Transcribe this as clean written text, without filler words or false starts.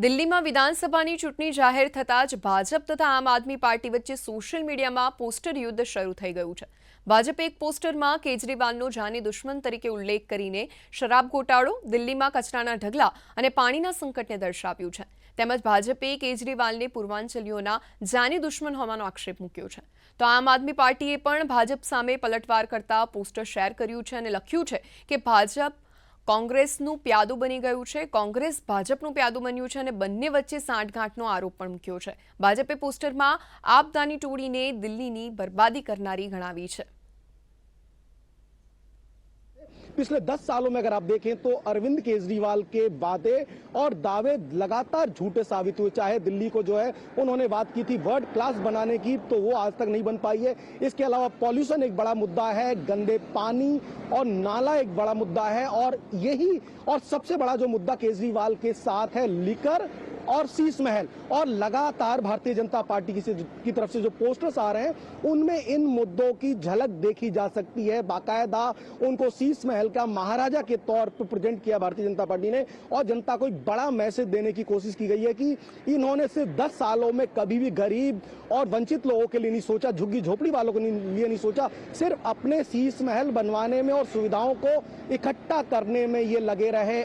દિલ્હીમાં વિધાનસભાની ચૂંટણી જાહેર થતાં જ ભાજપ તથા આમ આદમી પાર્ટી વચ્ચે સોશિયલ મીડિયામાં પોસ્ટર યુદ્ધ શરૂ થઈ ગયું છે। ભાજપે એક પોસ્ટરમાં કેજરીવાલનો જાની દુશ્મન તરીકે ઉલ્લેખ કરીને શરાબ ગોટાળો, દિલ્હીમાં કચરાના ઢગલા અને પાણીના સંકટને દર્શાવ્યું છે। તેમજ ભાજપે કેજરીવાલને પૂર્વાંચલીઓના જાની દુશ્મન હોવાનો આક્ષેપ મૂક્યો છે। તો આમ આદમી પાર્ટીએ પણ ભાજપ સામે પલટવાર કરતા પોસ્ટર શેર કર્યું છે અને લખ્યું છે કે ભાજપ કોંગ્રેસનું પ્યાદું બની ગયું છે, કોંગ્રેસ ભાજપનું પ્યાદું બન્યું છે અને બંને વચ્ચે સાંઠગાંઠનો આરોપ પણ મૂક્યો છે। ભાજપે પોસ્ટરમાં આપદાની ટોળીને દિલ્હીની બરબાદી કરનારી ગણાવી છે। पिछले 10 सालों में अगर आप देखें तो अरविंद केजरीवाल के वादे और दावे लगातार झूठे साबित हुए। चाहे दिल्ली को जो है उन्होंने बात की थी वर्ल्ड क्लास बनाने की, तो वो आज तक नहीं बन पाई है। इसके अलावा पॉल्यूशन एक बड़ा मुद्दा है, गंदे पानी और नाला एक बड़ा मुद्दा है, और यही और सबसे बड़ा जो मुद्दा केजरीवाल के साथ है लिकर और शीश महल। और लगातार भारतीय जनता पार्टी की तरफ से जो पोस्टर्स आ रहे हैं उनमें इन मुद्दों की झलक देखी जा सकती है। बाकायदा उनको शीश महल का महाराजा के तौर पर प्रेजेंट किया भारतीय जनता पार्टी ने, और जनता को एक बड़ा मैसेज देने की कोशिश की गई है कि इन्होंने सिर्फ 10 सालों में कभी भी गरीब और वंचित लोगों के लिए नहीं सोचा, झुग्गी झोपड़ी वालों के लिए नहीं सोचा, सिर्फ अपने शीश महल बनवाने में और सुविधाओं को इकट्ठा करने में ये लगे रहे।